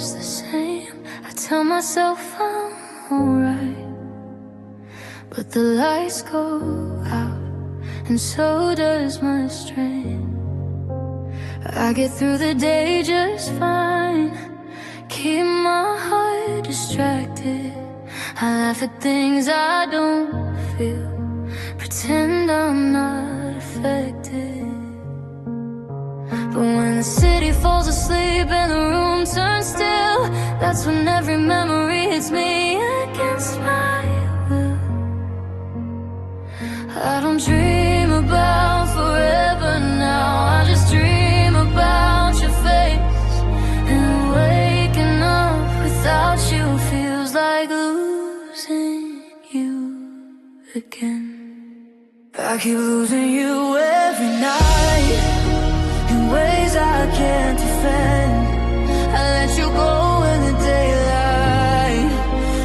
always the same. I tell myself I'm alright, but the lights go out, and so does my strength. I get through the day just fine, keep my heart distracted. I laugh at things I don't feel, pretend I'm not affected. But when the city falls asleep and the room turns still, that's when every memory hits me against my will. I don't dream about forever now, I just dream about your face. And waking up without you feels like losing you again. I keep losing you every night, in ways I can't defend. I let you go in the daylight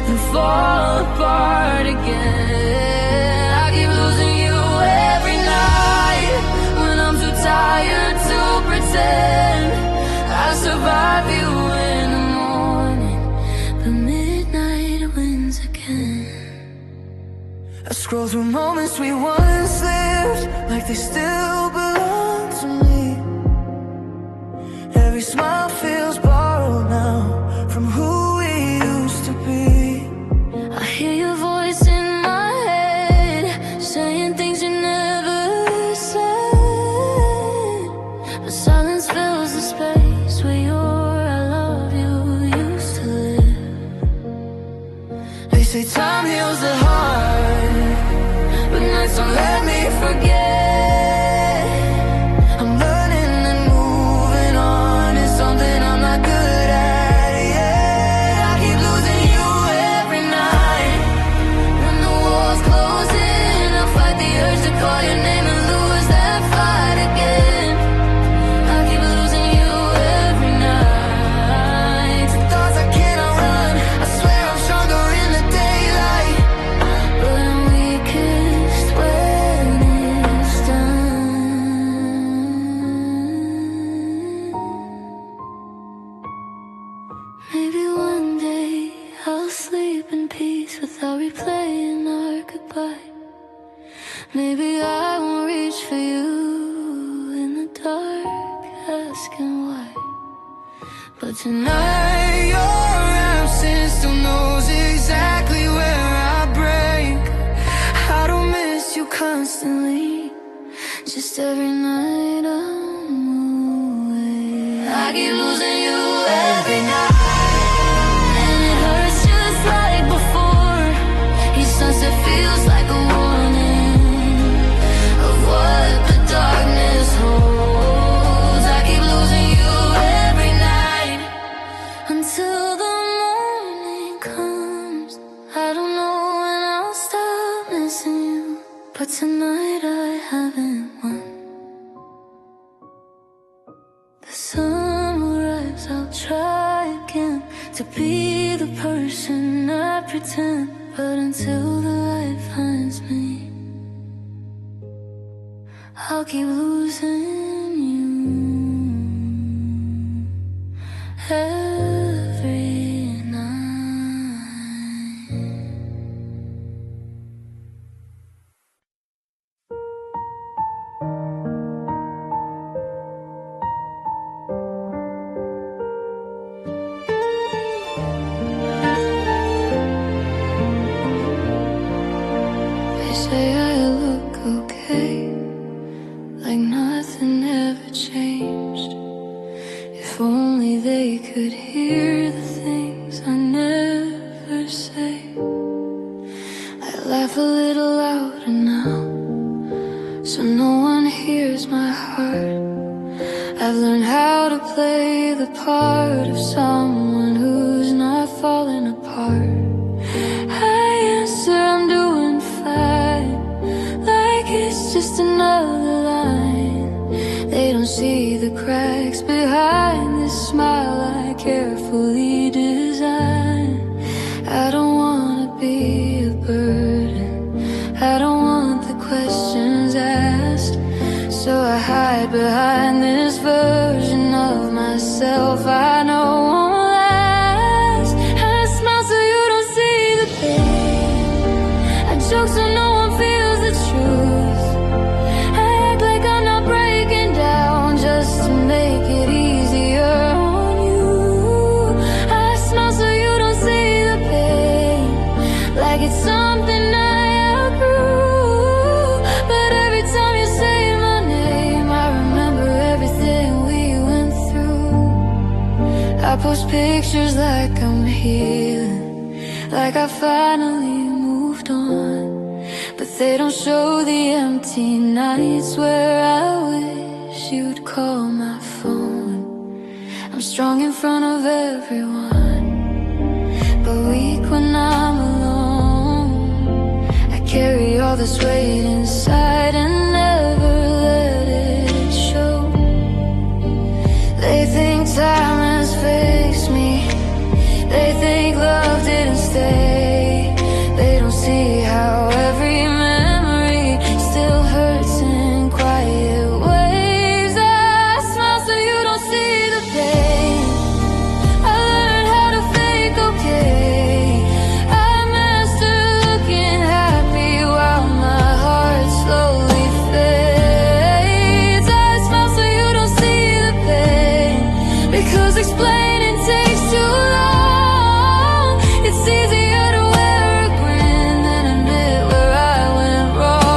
and fall apart again. I keep losing you every night, when I'm too tired to pretend. I survive you in the morning, but midnight wins again. I scroll through moments we once lived, like they still belong to me. Every smile feels borrowed now from who we used to be. I hear your voice in my head, saying things you never said. But silence fills the space where your I love you used to live. They say time heals the heart, but nights don't let me forget. I'm learning and moving on, it's something I'm not good at yet. I keep losing you every night, when the walls close in. I fight the urge to call your name and lose that fight again. I keep losing you every night. Thoughts I cannot run, I swear I'm stronger in the daylight, but I'm weakest when it's done. Maybe one day I'll sleep in peace without replaying our goodbye. Maybe I won't reach for you in the dark, asking why. But tonight your absence still knows exactly where I break. I don't miss you constantly, just every night I'm away. I keep losing you every night, and it hurts just like before. Each sunset feels like a warning of what the darkness holds. I keep losing you every night, until the morning comes. I don't know when I'll stop missing you, but tonight I haven't won. The sun will rise, I'll try again to be the person I pretend. But until the light finds me, I'll keep losing you every night. They say I look okay, like nothing ever changed. If only they could hear the things I never say. I laugh a little louder now, so no one hears my heart. I've learned how to play the part of someone who's not falling apart. I answer I'm doing fine, like it's just another line. They don't see the cracks behind this smile I carefully designed. I don't wanna be a burden, I don't want the questions asked, so I hide behind this version of myself I know won't last. pictures like I'm healing, like I finally moved on. But they don't show the empty nights where I wish you'd call my phone. I'm strong in front of everyone, but weak when I'm alone. I carry all this weight inside and never let it show. They think time has fixed me, they think love didn't stay. They don't see how every memory still hurts in quiet ways. I smile so you don't see the pain. I learned how to fake okay. I mastered looking happy while my heart slowly fades. I smile so you don't see the pain, because explaining takes too long. It's easier to wear a grin than admit where I went wrong.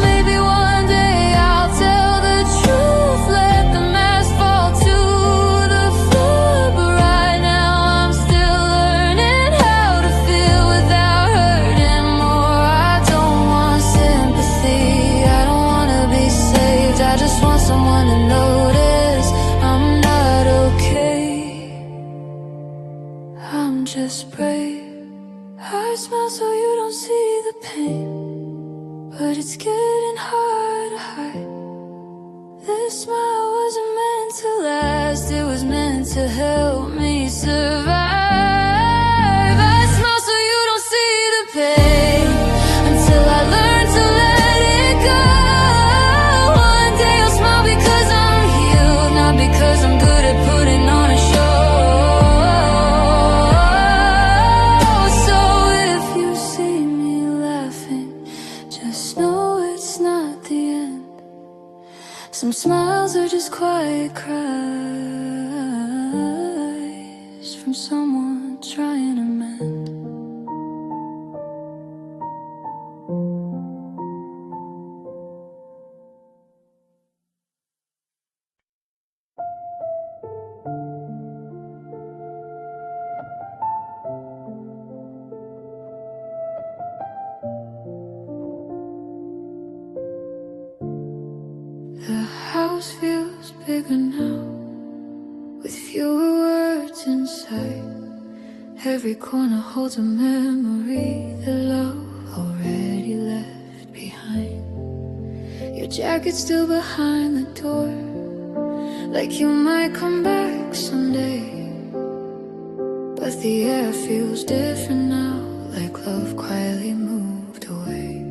Maybe one day I'll tell the truth, let the mask fall to the floor. But right now I'm still learning how to feel without hurting more. I don't want sympathy, I don't wanna be saved. I just want someone to notice I'm not okay. I'm just brave. I smile so you don't see the pain, but it's getting hard to hide. This smile wasn't meant to last, it was meant to help me survive. I smile so you don't see the pain, until I learn to let it go. One day I'll smile because I'm healed, not because I'm good at putting on a show. So if you see me laughing, just know it's not the end. Some smiles are just quiet cries from someone trying to mend. The house feels bigger now, with fewer words inside. Every corner holds a memory that love already left behind. Your jacket's still behind the door, like you might come back someday. But the air feels different now, like love quietly moved away.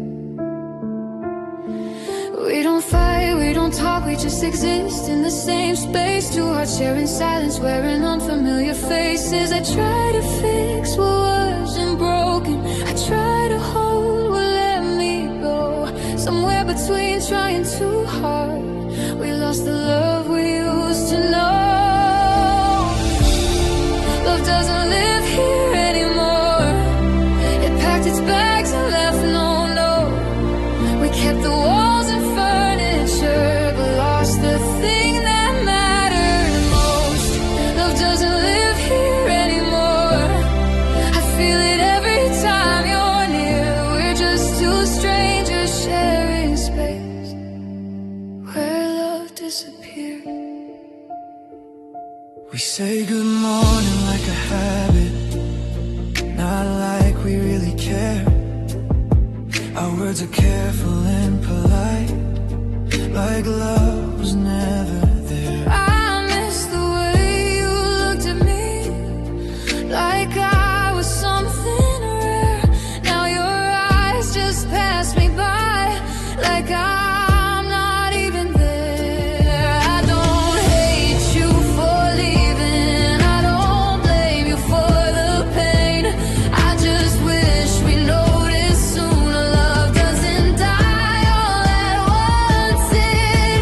We don't fight, we don't talk, we just exist in the same space. Two hearts sharing silence, wearing unfamiliar faces. I try to fix what wasn't broken, I try to hold what let me go. Somewhere between trying too hard, we lost the love we used to know. Love doesn't live here anymore, it packed its bags and left no note. We kept the walls and furniture, but lost the thing that mattered most. Love doesn't live here anymore, I feel it every time you're near. We're just two strangers sharing space where love disappeared. We say good morning like a habit, not like we really care. Our words are careful and polite, like love was never there. I miss the way you looked at me, like I was something rare. Now your eyes just pass me by, like I'm not even there. I don't hate you for leaving, I don't blame you for the pain. I just wish we noticed sooner. Love doesn't die all at once, it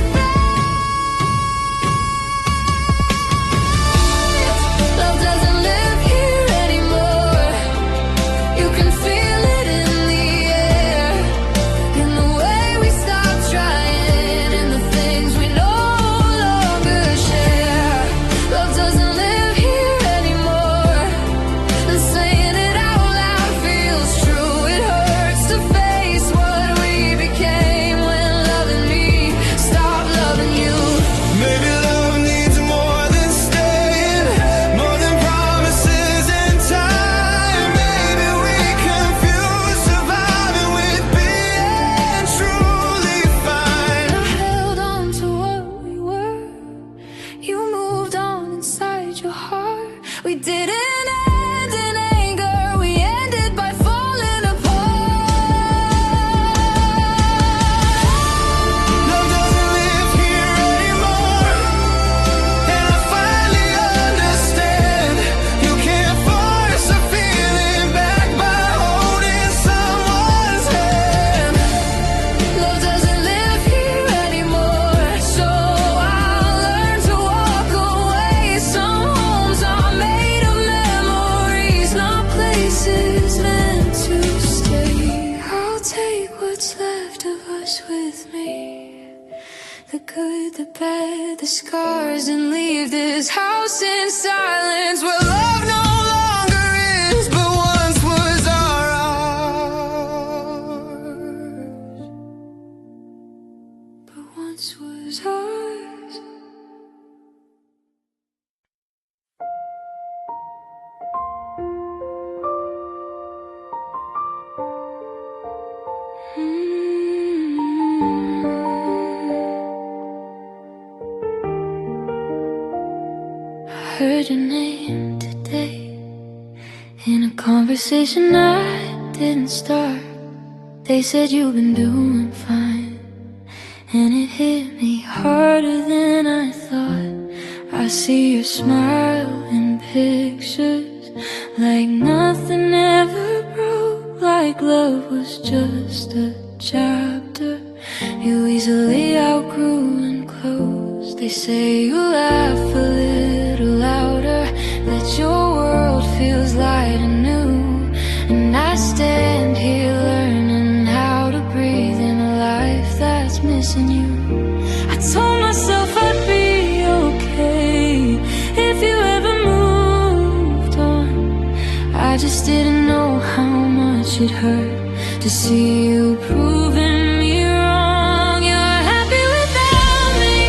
We didn't end in anger, we ended by falling apart. Love doesn't live here anymore, and I finally understand. You can't force a feeling back by holding someone's hand. Love doesn't live here anymore, so I'll learn to walk away. Some homes are made of memories, not places meant to stay. I'll take what's left of us with me, the good, the bad, the scars, and leave this house in silence where love no longer is, but once was ours. But once was ours. I heard your name today in a conversation I didn't start. They said you've been doing fine, and it hit me harder than I thought. I see your smile in pictures, like nothing ever broke, like love was just a chapter you easily outgrew and closed. They say you laugh a little louder, that your world feels light and new, and I stand here learning how to breathe in a life that's missing you. I told myself I'd be okay if you ever moved on. I just didn't know how much it hurt to see you proving me wrong. You're happy without me,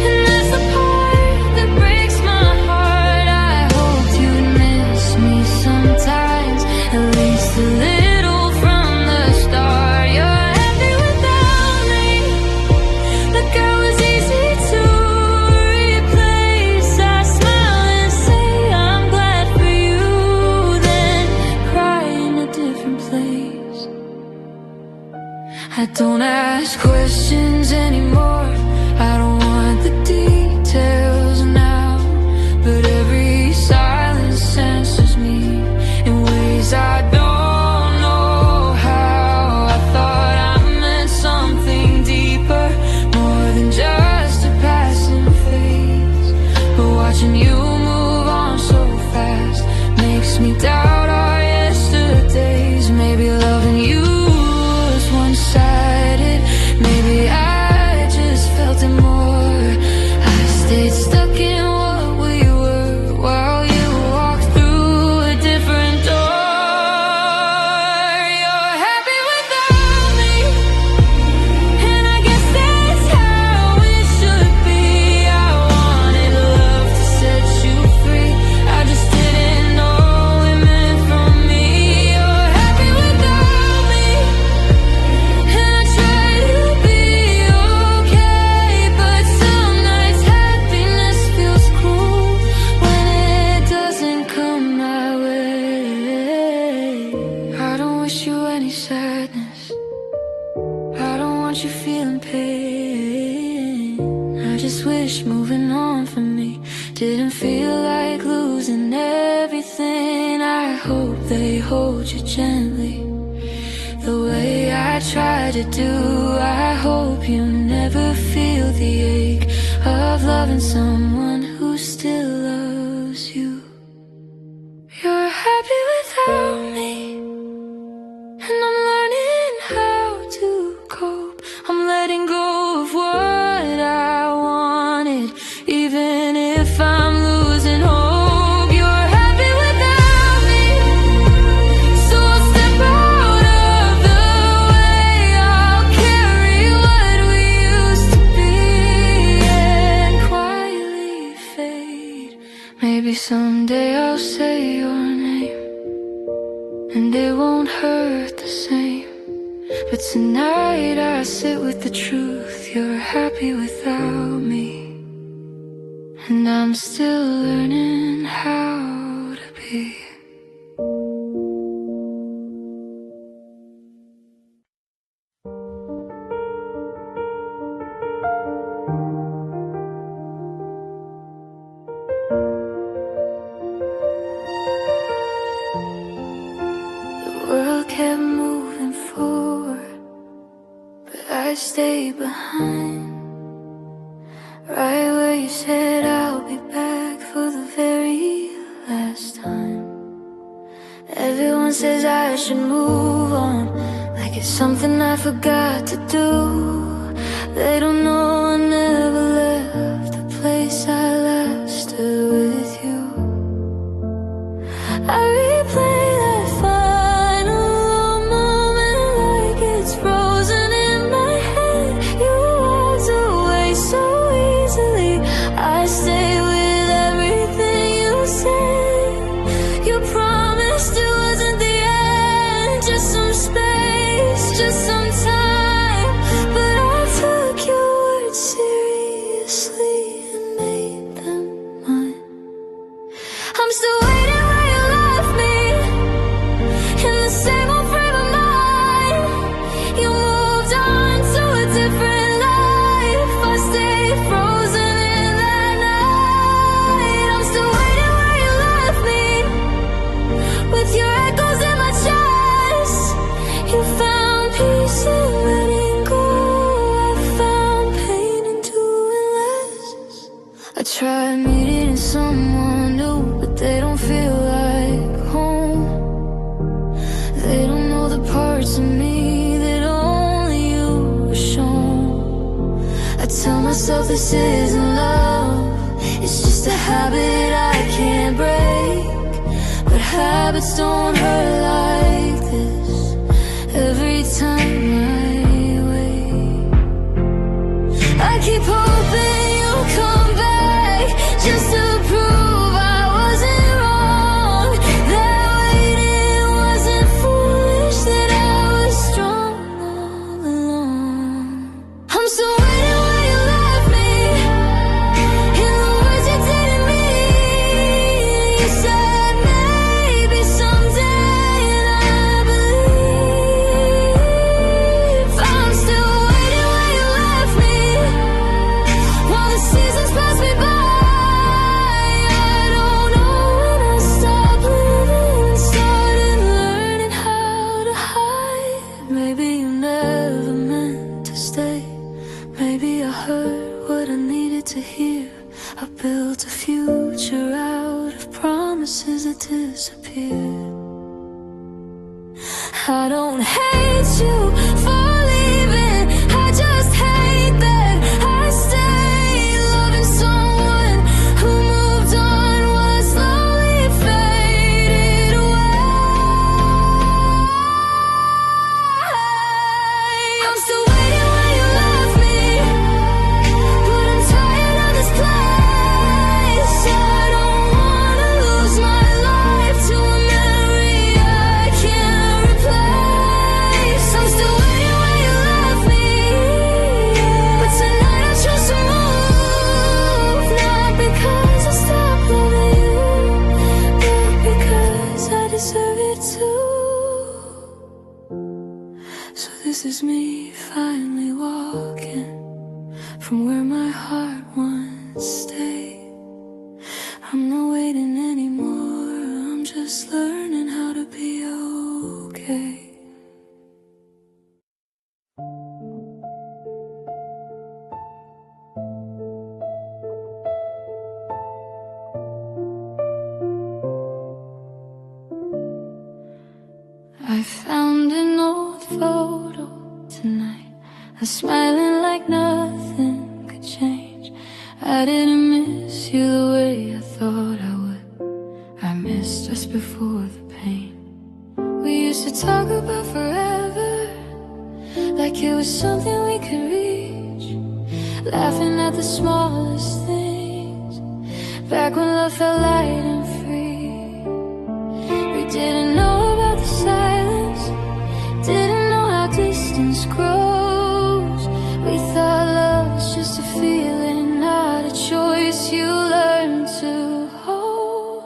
and that's the part that breaks my heart. I hoped you'd miss me sometimes, at least a little from the start. You're happy without me, like I was easy to replace. I smile and say I'm glad for you, then cry in a different place. I don't ask questions anymore, I don't want the details now, but every silence answers me in ways I don't know how. I thought I meant something deeper, more than just a passing phase, but watching you move on so fast makes me doubt our yesterdays. Maybe loving you was one-sided, maybe I just felt it more. I stayed stuck in what we were while you walked through a different door. You're happy without me, and I guess that's how it should be. I wanted love to set you free, I just didn't know it meant from me. You're happy without me, and I try to be okay, but some nights happiness feels cruel when it doesn't come my way. I don't wish you any sadness, I don't want you feeling pain. I just wish moving on from me didn't feel like losing everything. I hope they hold you gently the way I try to do. I hope you never feel the ache of loving someone who still loves you. You're happy without me, and I'm learning how to cope. I'm letting go of what I wanted, even if I'm losing hope. You're happy without me, so I'll step out of the way. I'll carry what we used to be and quietly fade. Maybe someday I'll say your name, and it won't hurt the same. But tonight I sit with the truth, you're happy without me, and I'm still learning how to be. The world kept moving forward, but I stayed behind. Right where you said I'll be back for the very last time. Everyone says I should move on, like it's something I forgot to do. They don't know I never left the place I last stood with you. I replay that final moment like it's frozen in my head. You walked away so easily. I stay with everything you said. You promised it wasn't the end, just some space, just some time. But I took your words seriously and made them mine. I'm still waiting where you left me, in the same old frame of mind. You moved on to a different life. I stayed frozen in that night. I'm still waiting where you left me, with your echoes in my chest. You found peace in letting go. I found pain in doing less. I tried meeting someone new, but they don't feel like home. They don't know the parts of me that only you have shown. I tell myself this isn't love, it's just a habit I can't break. But habits don't hurt like this every time I wait. I keep hoping you'll come back, just to prove I wasn't wrong. That waiting wasn't foolish, that I was strong all along. I'm still waiting where you left me, in the words you didn't mean. You said maybe someday, and I believe. I'm still waiting where you left me, while the seasons pass me by. I don't know when I stopped living and started learning how to hide. Maybe you never meant to stay. Maybe I heard what I needed to hear. I built a future out of promises that disappeared. I don't hate you for leaving, I just hate that I stayed loving someone who moved on while I slowly faded away. I'm still waiting where you left me, but I'm tired of this place. I don't wanna lose my life to a memory I can't replace. I'm still waiting where you left me, but tonight I choose to move. Not because I stopped loving you, but because I deserve it too. So this is me finally walking from where my heart once stayed. I'm not waiting anymore, I'm just learning how to be okay. I found an old photo tonight, us smiling like nothing could change. I didn't miss you the way I thought I would. I missed us before the pain. We used to talk about forever, like it was something we could reach. Laughing at the smallest things, back when love felt light and free. We didn't know about the silence, didn't know how distance grows. We thought love was just a feeling, not a choice you learn to hold.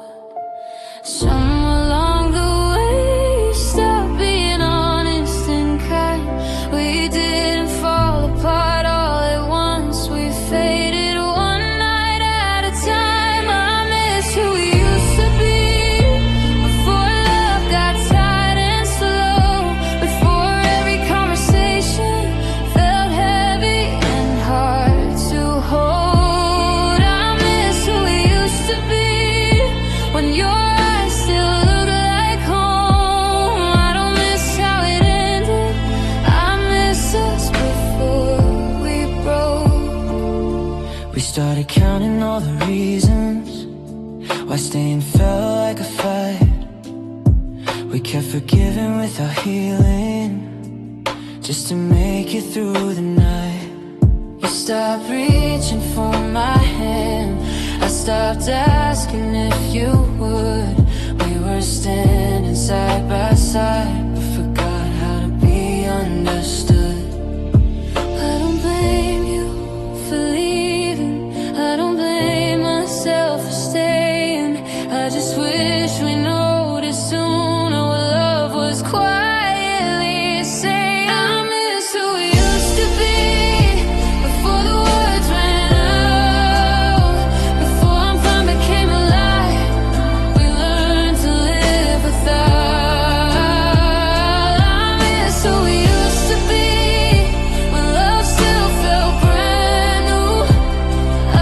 reasons why staying felt like a fight. We kept forgiving without healing, just to make it through the night. You stopped reaching for my hand, I stopped asking if you would. We were standing side by side, but forgot how to be understood. I don't blame you for leaving, I don't blame myself for staying. I just wish we noticed sooner what love was quietly saying. I miss who we used to be before the words ran out, before I'm fine became a lie. We learned to live without. I miss who we used to be when love still felt brand new.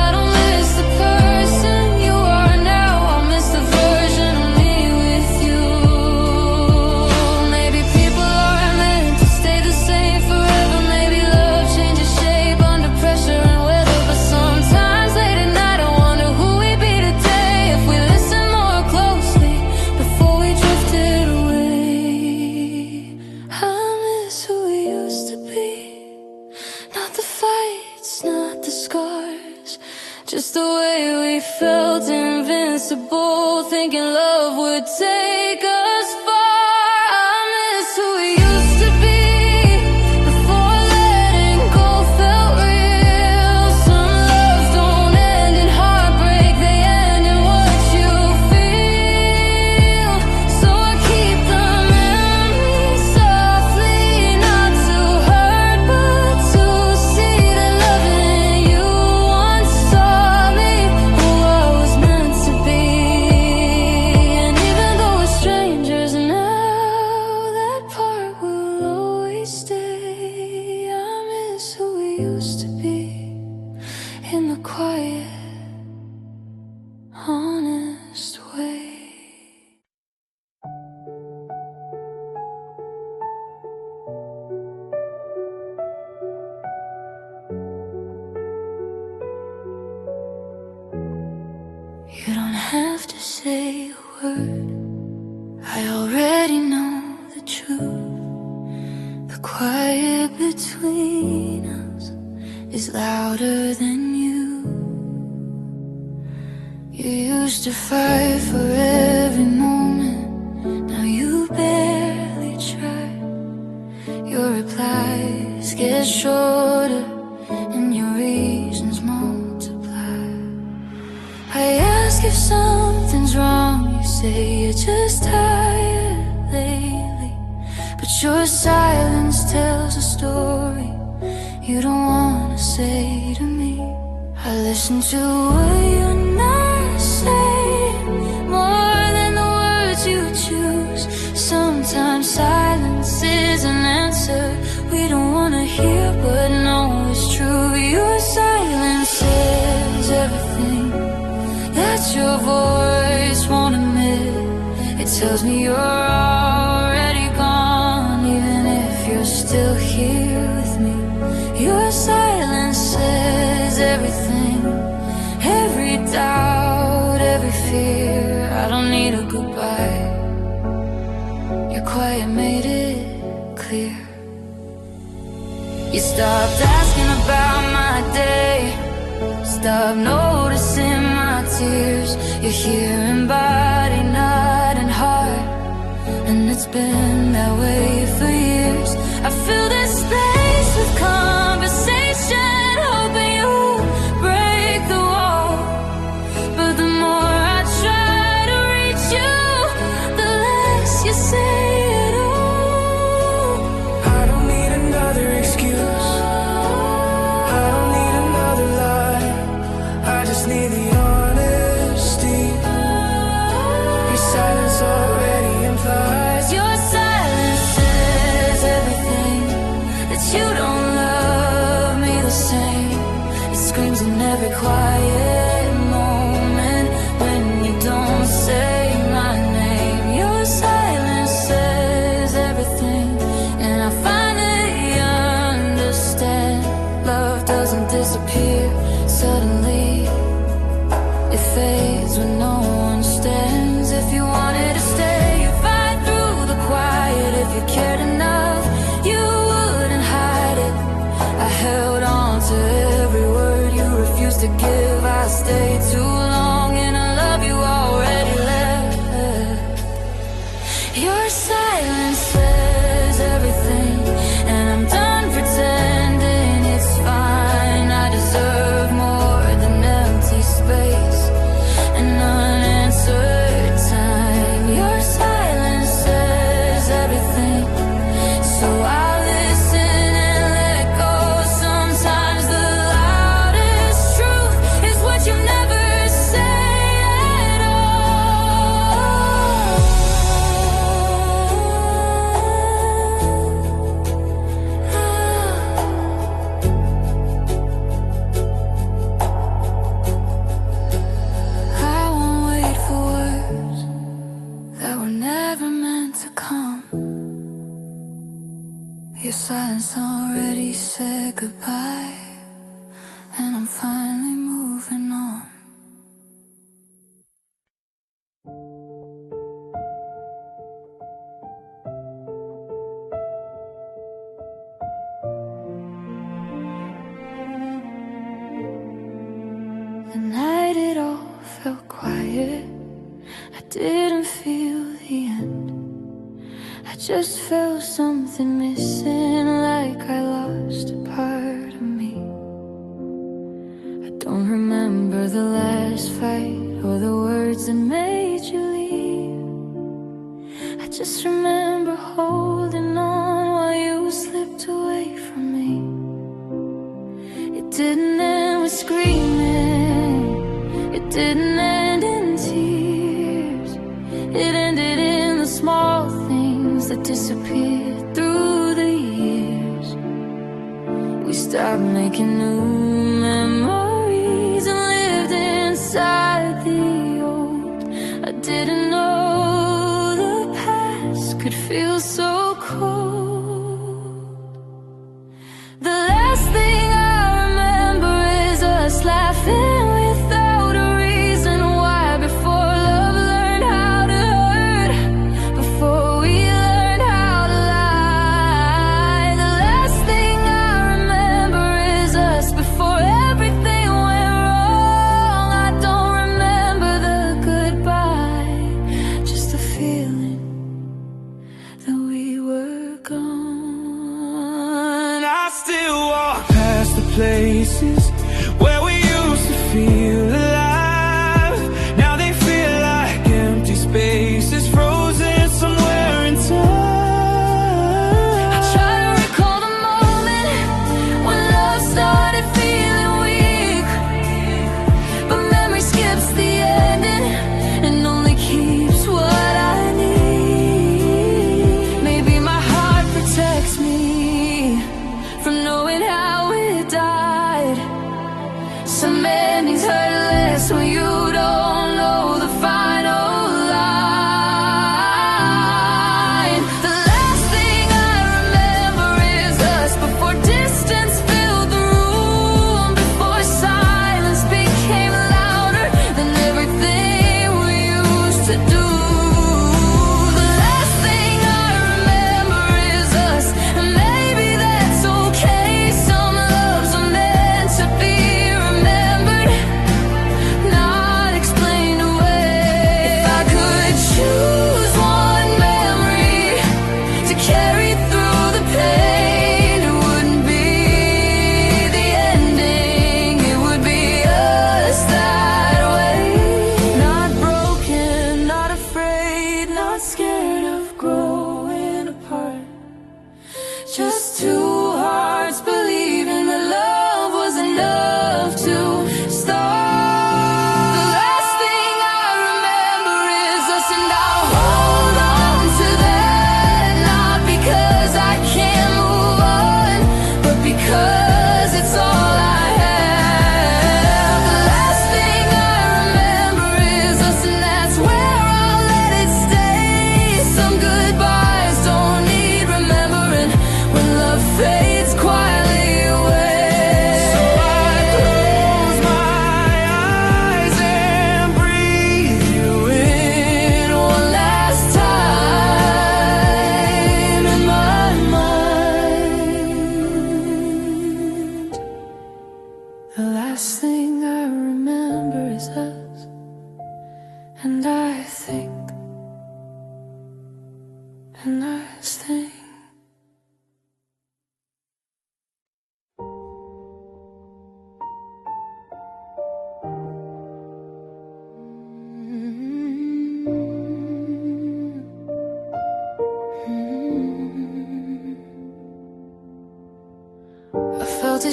I don't miss the person you are now, I miss the version of me with you. Maybe people aren't meant to stay the same forever. Maybe love changes shape under pressure and weather. But sometimes late at night I wonder who we'd be today if we listened more closely before we drifted away. I miss who we used to be, not the fights, not the scars, just the way we felt invincible, thinking love would take us far. I miss who we used to be before letting go felt real. Some loves don't end in heartbreak, they end in what you feel. So I keep the memories softly, not to hurt but to see that loving you once taught me who I was meant to be. And even though we're strangers now, that part will always stay. I miss who we used to be in the quiet, honest way. You don't have to say a word, I already know the truth. The quiet between us is louder than you. You used to fight for every moment, now you barely try. Your replies get shorter and your reasons multiply. I ask if something's wrong, you say you're just tired lately. But your silence tells a story you don't wanna say to me. I listen to what you're not saying, more than the words you choose. Sometimes silence is an answer we don't wanna hear, but no, it's true. Your silence says everything that your voice won't admit. It tells me you're already gone, even if you're still here with me. Your silence says everything, every doubt, every fear. I don't need a goodbye, your quiet made it clear. You stopped asking about my day, stop noticing my tears. You're here in body, not in heart, and it's been that way for years. I fill this space with conversation, hoping you break the wall. But the more I try to reach you, the less you say at all. I don't need another excuse, I don't need another lie, I just need the honesty. Your silence already implies. Your silence says everything It fades when no one stands. If you wanted to stay, you'd fight through the quiet. If you cared enough, you wouldn't hide it. I held on to every word you refused to give. I stayed too long in a love you already left. Your silence says everything, and I'm done pretending it's fine. I deserve more than empty space and unanswered time. Your silence says everything, so I listen and let go. Sometimes the loudest truth is what you never say at all. I won't wait for words that were never meant to come. Your silence already said goodbye, and I'm finally moving on. The night it all felt quiet. I didn't feel the end. I just felt something missing, like I lost a part of me. I don't remember the last fight or the words that made you leave. I just remember holding on while you slipped away from me. It didn't end with screaming, it didn't end in tears. It ended in the small things that disappeared through the years. We stopped making new memories and lived inside the old. I didn't know the past could feel so cold. The last thing I remember is us laughing without a reason why. Before love learned how to hurt, before we learned how to lie. The last thing I remember is us before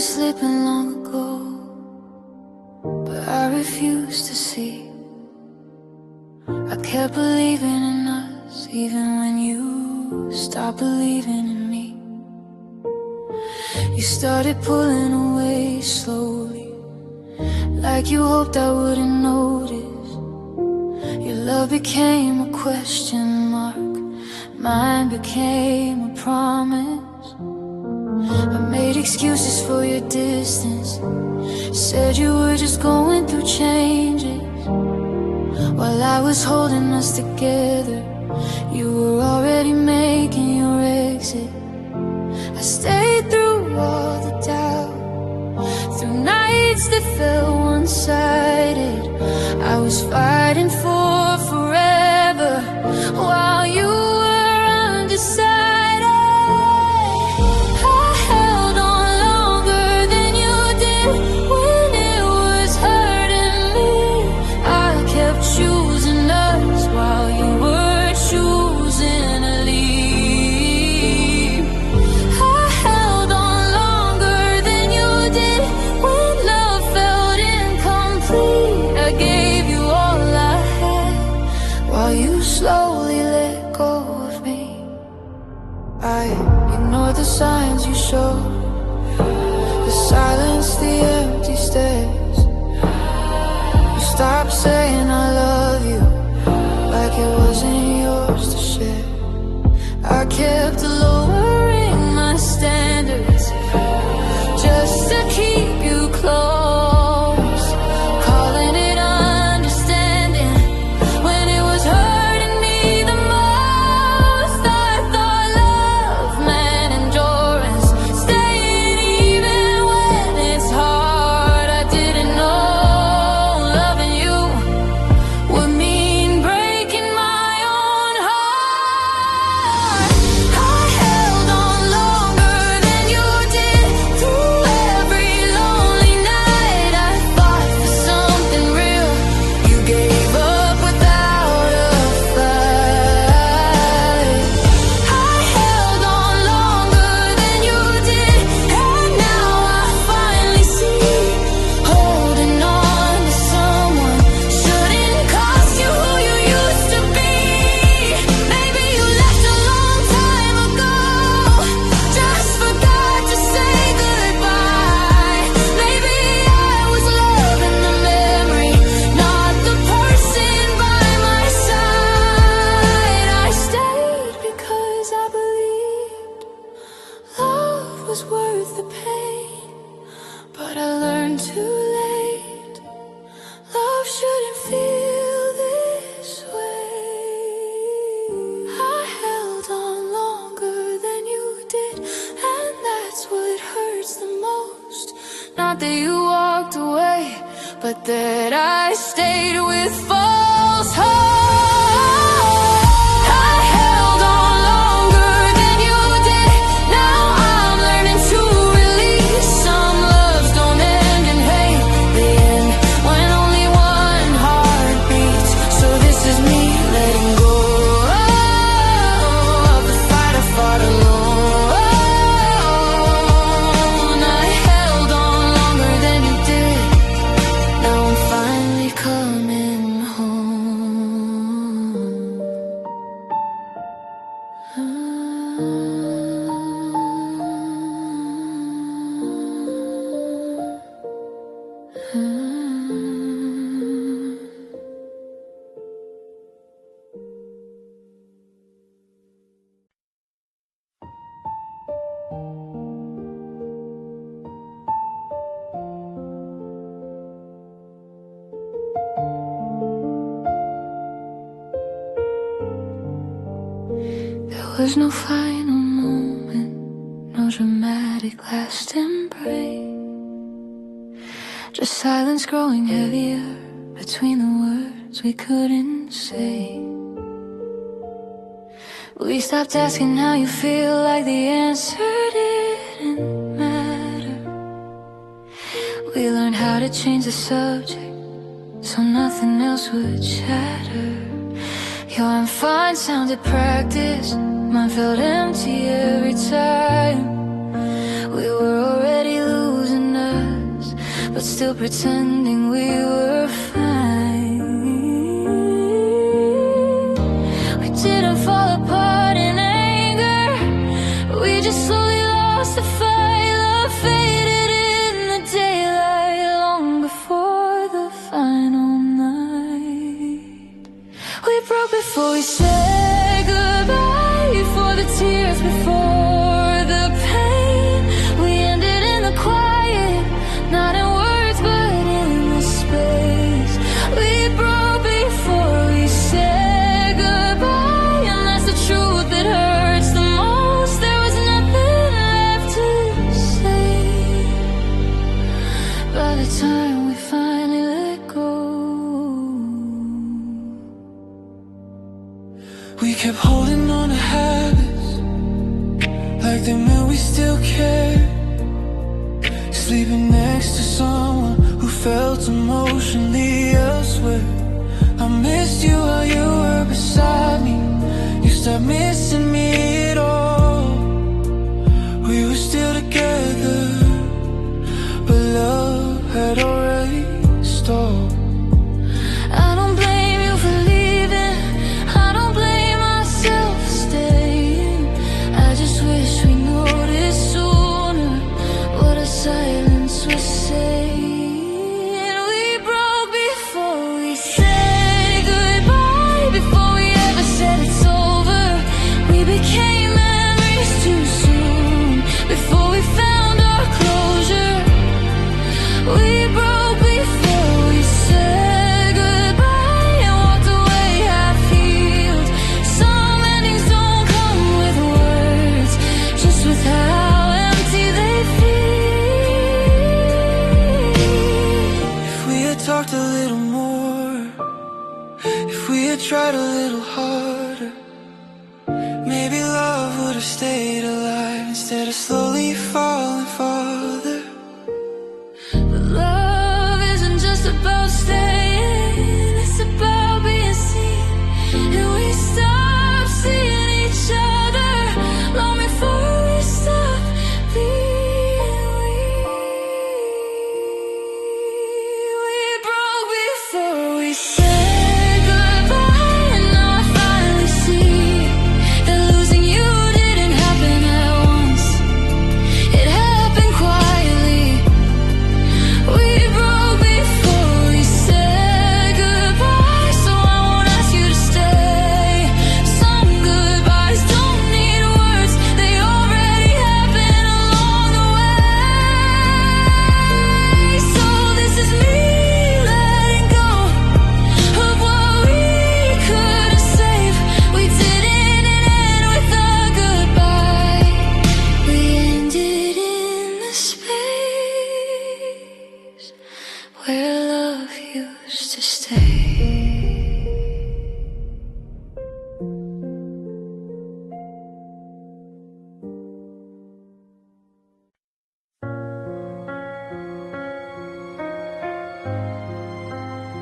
was slipping long ago, but I refused to see. I kept believing in us, even when you stopped believing in me. You started pulling away slowly, like you hoped I wouldn't notice. Your love became a question mark, mine became a promise. I made excuses for your distance, said you were just going through changes. While I was holding us together, you were already making your exit. I stayed through all the doubt, through nights that felt one-sided. I was fighting for forever, while you were undecided. I held on longer than you did when it was hurting me. I kept choosing us while you were choosing to leave. I held on longer than you did when love felt incomplete. I gave you all I had while you slowly let go of me. I ignored the signs you showed, the silence, the empty stares. You stopped saying I love you, like it wasn't yours to share. I kept lowering my standards, just to keep you close, calling it understanding when it was hurting me the most. I thought love meant endurance, staying even when it's hard. I didn't know loving you would mean breaking my own heart. I held on longer than you did through every lonely night. I fought for something real, you gave up without a fight. I held on longer than you did, and now I finally see holding on to someone shouldn't cost you who you used to be. Maybe you left a long time ago, just forgot to say goodbye. Maybe I was loving the memory, not the person by my side. I stayed because I believed love was worth the pain, but I learned too late, love shouldn't feel this way. I held on longer than you did, and that's what hurts the most. Not that you walked away, but that I stayed with false hope. I held on longer than you did, now I'm learning to release. Some loves don't end in hate, they end when only one heart beats. So this is me letting go of the fight I fought alone. I held on longer than you did, now I'm finally coming home. There was no final moment, no dramatic last embrace, just silence growing heavier between the words we couldn't say. We stopped asking how you feel, like the answer didn't matter. We learned how to change the subject so nothing else would shatter. Your I'm fine sounded practice, mine felt empty every time. We were already losing but still pretending we were fine. We didn't fall apart in anger, we just slowly lost the fight. Love faded in the daylight long before the final night. We broke before we said goodbye, before the tears, before the pain. We ended in the quiet, not in words but in the space. We broke before we said goodbye, and that's the truth that hurts the most. There was nothing left to say by the time we finally let go. We kept holding on to habits like they meant we still cared. Sleeping next to someone who felt emotionally elsewhere. I missed you while you were beside me. You stopped missing me at all. We were still together, but love had already stalled. I don't blame you for leaving, I don't blame myself for staying. I just wish we noticed sooner what our silence was saying. We broke before we said goodbye, before we ever said it's over. We became memories too soon, before we found our closure. We broke before we said goodbye and walked away half-healed. Some endings don't come with words, just with how empty they feel. If we had talked a little more, if we had tried a little harder, maybe love would have stayed